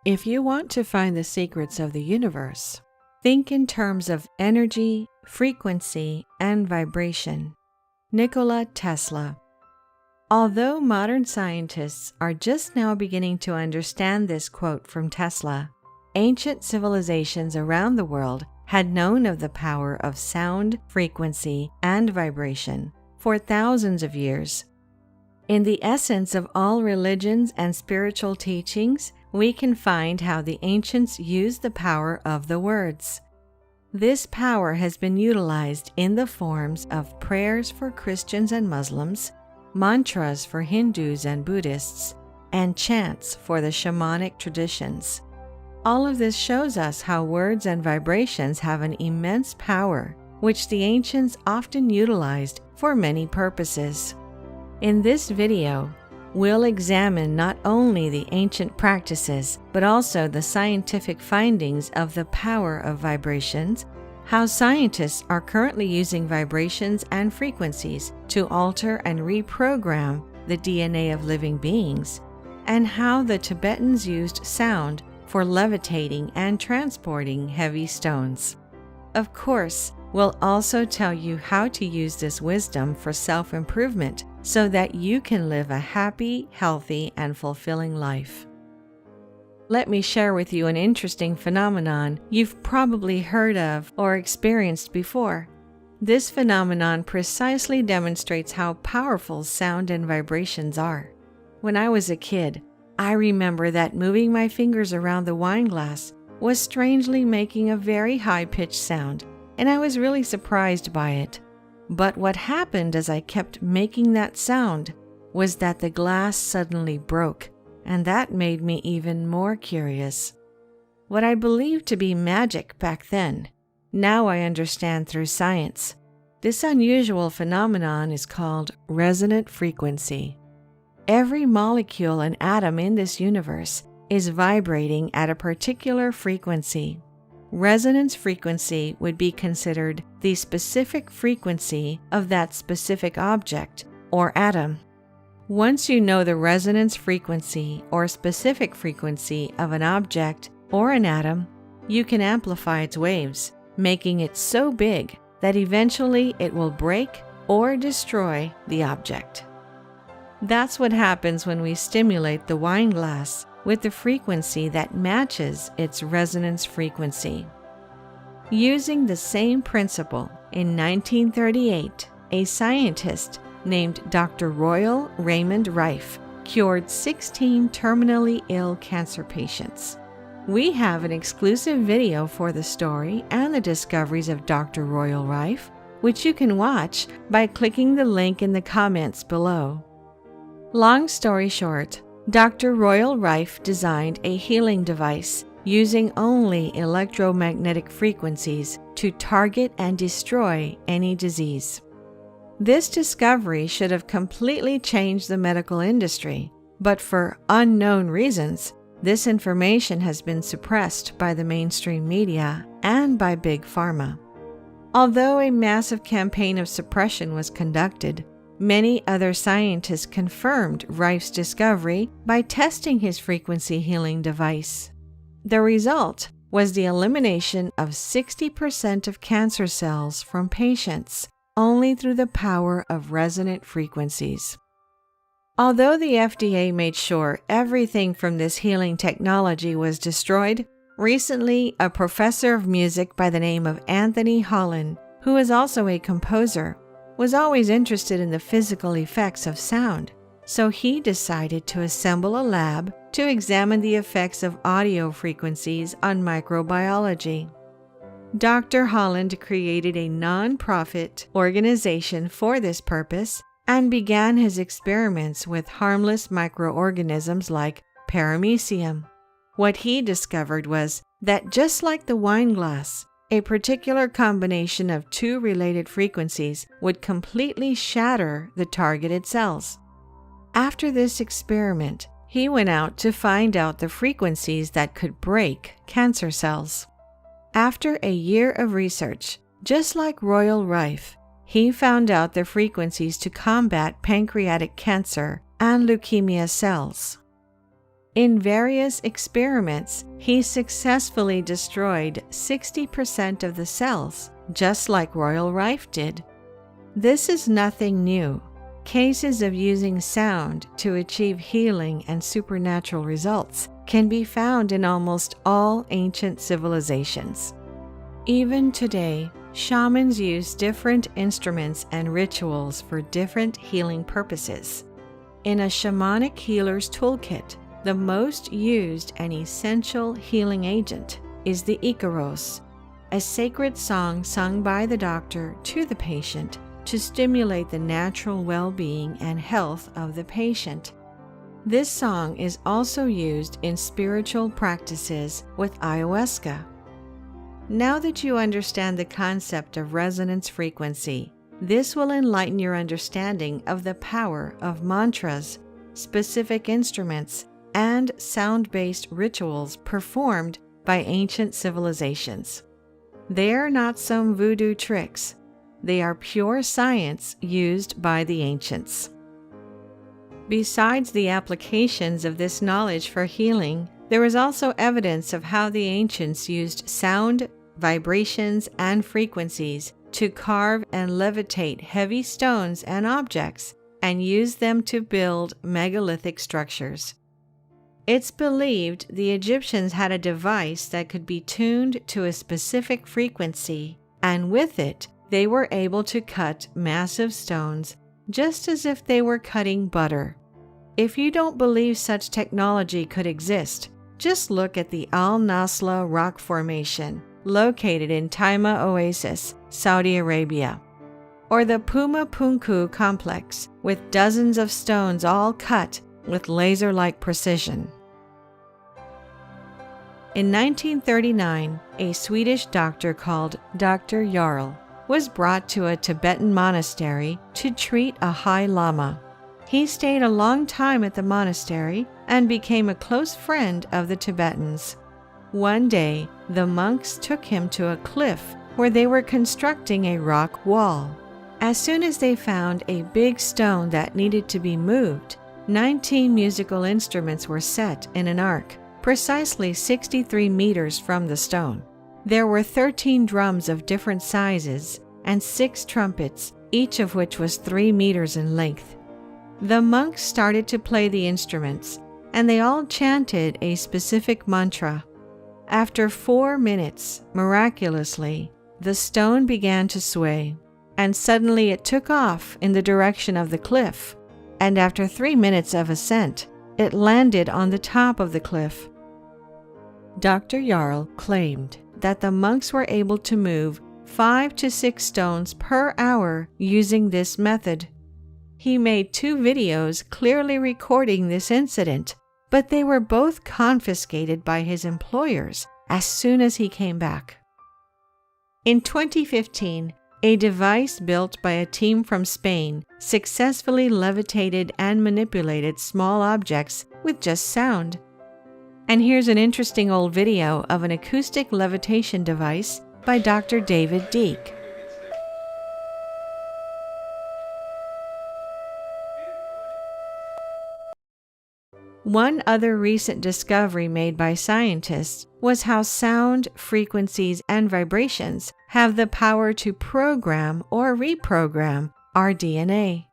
If you want to find the secrets of the universe, think in terms of energy, frequency, and vibration. Nikola Tesla. Although modern scientists are just now beginning to understand this quote from Tesla, ancient civilizations around the world had known of the power of sound, frequency, and vibration for thousands of years. In the essence of all religions and spiritual teachings, we can find how the ancients used the power of the words. This power has been utilized in the forms of prayers for Christians and Muslims, mantras for Hindus and Buddhists, and chants for the shamanic traditions. All of this shows us how words and vibrations have an immense power, which the ancients often utilized for many purposes. In this video, we'll examine not only the ancient practices, but also the scientific findings of the power of vibrations, how scientists are currently using vibrations and frequencies to alter and reprogram the DNA of living beings, and how the Tibetans used sound for levitating and transporting heavy stones. Of course, we'll also tell you how to use this wisdom for self-improvement so that you can live a happy, healthy, and fulfilling life. Let me share with you an interesting phenomenon you've probably heard of or experienced before. This phenomenon precisely demonstrates how powerful sound and vibrations are. When I was a kid, I remember that moving my fingers around the wine glass was strangely making a very high-pitched sound, and I was really surprised by it. But what happened as I kept making that sound was that the glass suddenly broke, and that made me even more curious. What I believed to be magic back then, now I understand through science. This unusual phenomenon is called resonant frequency. Every molecule and atom in this universe is vibrating at a particular frequency. Resonance frequency would be considered the specific frequency of that specific object or atom. Once you know the resonance frequency or specific frequency of an object or an atom, you can amplify its waves, making it so big that eventually it will break or destroy the object. That's what happens when we stimulate the wine glass with the frequency that matches its resonance frequency. Using the same principle, in 1938, a scientist named Dr. Royal Raymond Rife cured 16 terminally ill cancer patients. We have an exclusive video for the story and the discoveries of Dr. Royal Rife, which you can watch by clicking the link in the comments below. Long story short, Dr. Royal Rife designed a healing device using only electromagnetic frequencies to target and destroy any disease. This discovery should have completely changed the medical industry, but for unknown reasons, this information has been suppressed by the mainstream media and by Big Pharma. Although a massive campaign of suppression was conducted, many other scientists confirmed Rife's discovery by testing his frequency healing device. The result was the elimination of 60% of cancer cells from patients only through the power of resonant frequencies. Although the FDA made sure everything from this healing technology was destroyed, recently a professor of music by the name of Anthony Holland, who is also a composer, was always interested in the physical effects of sound, so he decided to assemble a lab to examine the effects of audio frequencies on microbiology. Dr. Holland created a non-profit organization for this purpose and began his experiments with harmless microorganisms like paramecium. What he discovered was that just like the wine glass, a particular combination of two related frequencies would completely shatter the targeted cells. After this experiment, he went out to find out the frequencies that could break cancer cells. After a year of research, just like Royal Rife, he found out the frequencies to combat pancreatic cancer and leukemia cells. In various experiments, he successfully destroyed 60% of the cells, just like Royal Rife did. This is nothing new. Cases of using sound to achieve healing and supernatural results can be found in almost all ancient civilizations. Even today, shamans use different instruments and rituals for different healing purposes. In a shamanic healer's toolkit, the most used and essential healing agent is the Icaros, a sacred song sung by the doctor to the patient to stimulate the natural well-being and health of the patient. This song is also used in spiritual practices with ayahuasca. Now that you understand the concept of resonance frequency, this will enlighten your understanding of the power of mantras, specific instruments, and sound-based rituals performed by ancient civilizations. They are not some voodoo tricks. They are pure science used by the ancients. Besides the applications of this knowledge for healing, there is also evidence of how the ancients used sound, vibrations, and frequencies to carve and levitate heavy stones and objects and use them to build megalithic structures. It's believed the Egyptians had a device that could be tuned to a specific frequency, and with it, they were able to cut massive stones just as if they were cutting butter. If you don't believe such technology could exist, just look at the Al Nasla rock formation located in Taima Oasis, Saudi Arabia, or the Puma Punku complex with dozens of stones all cut with laser-like precision. In 1939, a Swedish doctor called Dr. Jarl was brought to a Tibetan monastery to treat a High Lama. He stayed a long time at the monastery and became a close friend of the Tibetans. One day, the monks took him to a cliff where they were constructing a rock wall. As soon as they found a big stone that needed to be moved, 19 musical instruments were set in an arc, precisely 63 meters from the stone. There were 13 drums of different sizes and 6 trumpets, each of which was 3 meters in length. The monks started to play the instruments, and they all chanted a specific mantra. After 4 minutes, miraculously, the stone began to sway, and suddenly it took off in the direction of the cliff, and after 3 minutes of ascent, it landed on the top of the cliff. Dr. Jarl claimed that the monks were able to move 5 to 6 stones per hour using this method. He made 2 videos clearly recording this incident, but they were both confiscated by his employers as soon as he came back. In 2015, a device built by a team from Spain successfully levitated and manipulated small objects with just sound. And here's an interesting old video of an acoustic levitation device by Dr. David Deek. One other recent discovery made by scientists was how sound, frequencies, and vibrations have the power to program or reprogram our DNA.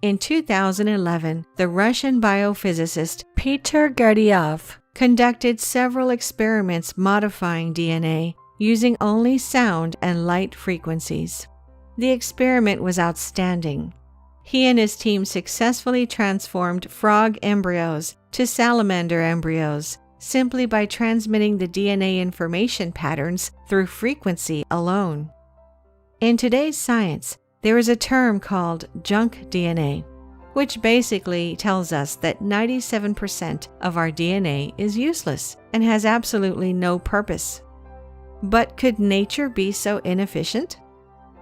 In 2011, the Russian biophysicist Peter Gurdjieff conducted several experiments modifying DNA using only sound and light frequencies. The experiment was outstanding. He and his team successfully transformed frog embryos to salamander embryos simply by transmitting the DNA information patterns through frequency alone. In today's science, there is a term called junk DNA, which basically tells us that 97% of our DNA is useless and has absolutely no purpose. But could nature be so inefficient?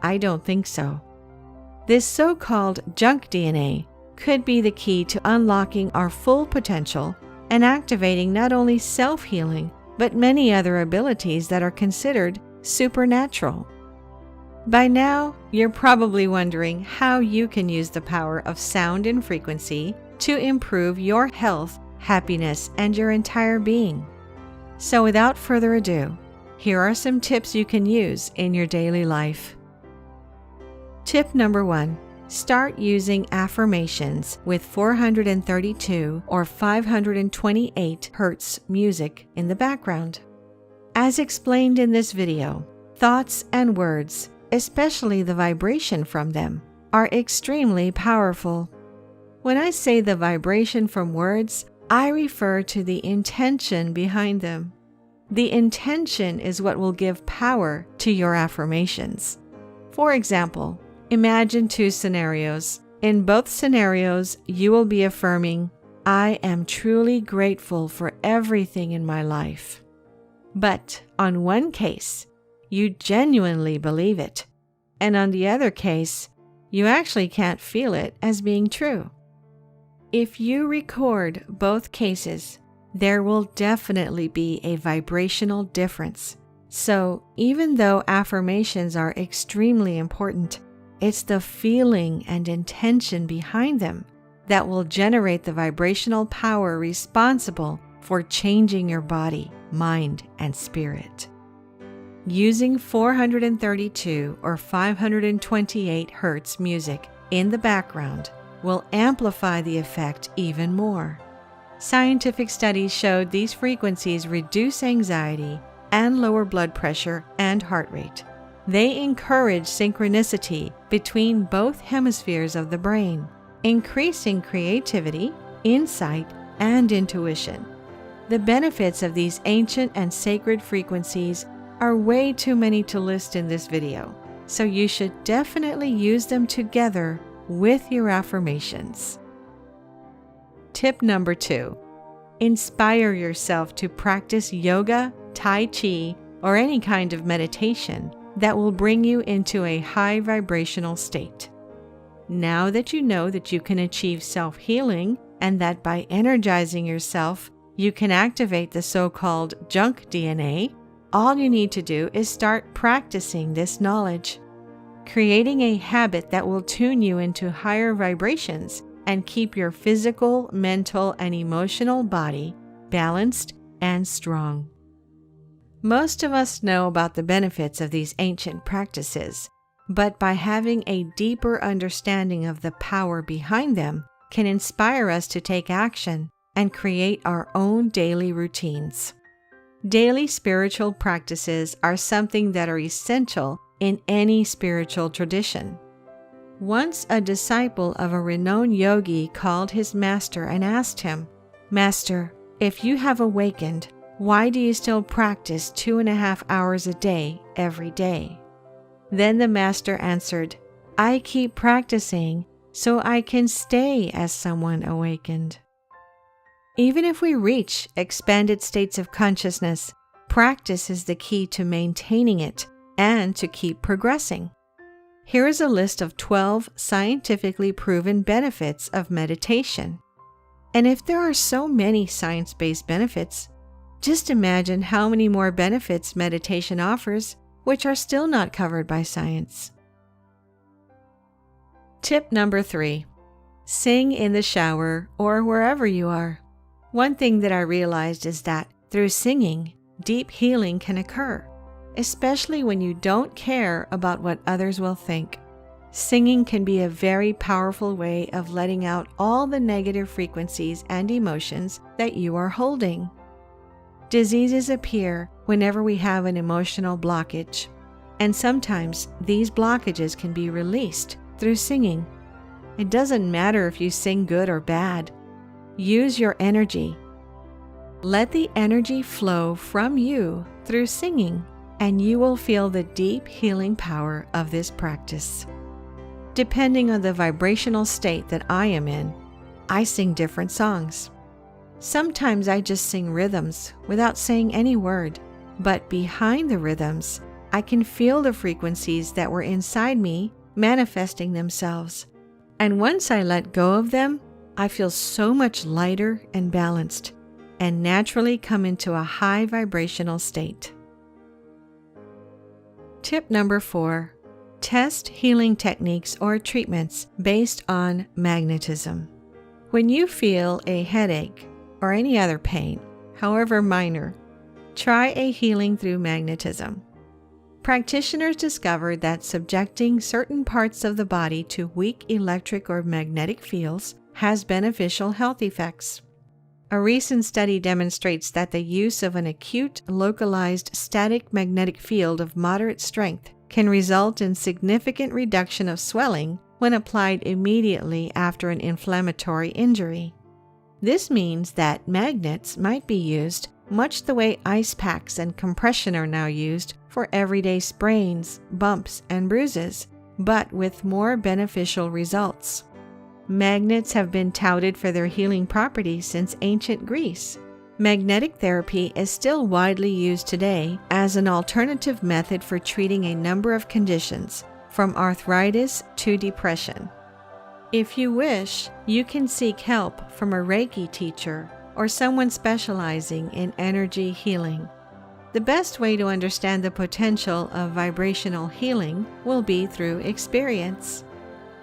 I don't think so. This so-called junk DNA could be the key to unlocking our full potential and activating not only self-healing, but many other abilities that are considered supernatural. By now, you're probably wondering how you can use the power of sound and frequency to improve your health, happiness, and your entire being. So without further ado, here are some tips you can use in your daily life. Tip number 1. Start using affirmations with 432 or 528 Hz music in the background. As explained in this video, thoughts and words, especially the vibration from them, are extremely powerful. When I say the vibration from words, I refer to the intention behind them. The intention is what will give power to your affirmations. For example, imagine 2 scenarios. In both scenarios, you will be affirming, "I am truly grateful for everything in my life." But on one case, you genuinely believe it, and on the other case, you actually can't feel it as being true. If you record both cases, there will definitely be a vibrational difference. So, even though affirmations are extremely important, it's the feeling and intention behind them that will generate the vibrational power responsible for changing your body, mind, and spirit. Using 432 or 528 Hz music in the background will amplify the effect even more. Scientific studies showed these frequencies reduce anxiety and lower blood pressure and heart rate. They encourage synchronicity between both hemispheres of the brain, increasing creativity, insight, and intuition. The benefits of these ancient and sacred frequencies are way too many to list in this video, so you should definitely use them together with your affirmations. Tip number 2. Inspire yourself to practice yoga, Tai Chi, or any kind of meditation that will bring you into a high vibrational state. Now that you know that you can achieve self-healing and that by energizing yourself, you can activate the so-called junk DNA, all you need to do is start practicing this knowledge. Creating a habit that will tune you into higher vibrations and keep your physical, mental, and emotional body balanced and strong. Most of us know about the benefits of these ancient practices, but by having a deeper understanding of the power behind them can inspire us to take action and create our own daily routines. Daily spiritual practices are something that are essential in any spiritual tradition. Once a disciple of a renowned yogi called his master and asked him, "Master, if you have awakened, why do you still practice 2.5 hours a day every day?" Then the master answered, "I keep practicing so I can stay as someone awakened." Even if we reach expanded states of consciousness, practice is the key to maintaining it and to keep progressing. Here is a list of 12 scientifically proven benefits of meditation. And if there are so many science-based benefits, just imagine how many more benefits meditation offers, which are still not covered by science. Tip number 3. Sing in the shower or wherever you are. One thing that I realized is that through singing, deep healing can occur, especially when you don't care about what others will think. Singing can be a very powerful way of letting out all the negative frequencies and emotions that you are holding. Diseases appear whenever we have an emotional blockage, and sometimes these blockages can be released through singing. It doesn't matter if you sing good or bad. Use your energy. Let the energy flow from you through singing, and you will feel the deep healing power of this practice. Depending on the vibrational state that I am in, I sing different songs. Sometimes I just sing rhythms without saying any word, but behind the rhythms, I can feel the frequencies that were inside me manifesting themselves. And once I let go of them, I feel so much lighter and balanced, and naturally come into a high vibrational state. Tip number 4. Test healing techniques or treatments based on magnetism. When you feel a headache, or any other pain, however minor, try a healing through magnetism. Practitioners discovered that subjecting certain parts of the body to weak electric or magnetic fields has beneficial health effects. A recent study demonstrates that the use of an acute, localized static magnetic field of moderate strength can result in significant reduction of swelling when applied immediately after an inflammatory injury. This means that magnets might be used much the way ice packs and compression are now used for everyday sprains, bumps, and bruises, but with more beneficial results. Magnets have been touted for their healing properties since ancient Greece. Magnetic therapy is still widely used today as an alternative method for treating a number of conditions, from arthritis to depression. If you wish, you can seek help from a Reiki teacher or someone specializing in energy healing. The best way to understand the potential of vibrational healing will be through experience.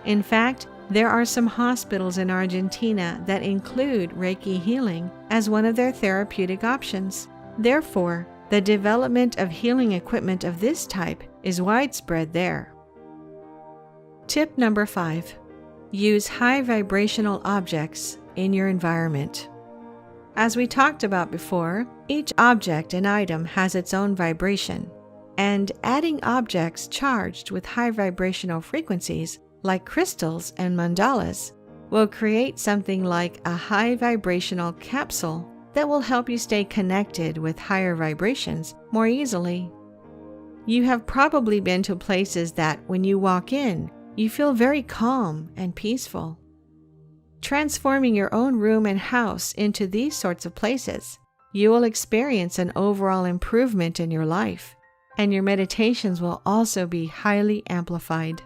In fact, there are some hospitals in Argentina that include Reiki healing as one of their therapeutic options. Therefore, the development of healing equipment of this type is widespread there. Tip number 5. Use high vibrational objects in your environment. As we talked about before, each object and item has its own vibration, and adding objects charged with high vibrational frequencies, like crystals and mandalas, will create something like a high vibrational capsule that will help you stay connected with higher vibrations more easily. You have probably been to places that, when you walk in, you feel very calm and peaceful. Transforming your own room and house into these sorts of places, you will experience an overall improvement in your life, and your meditations will also be highly amplified.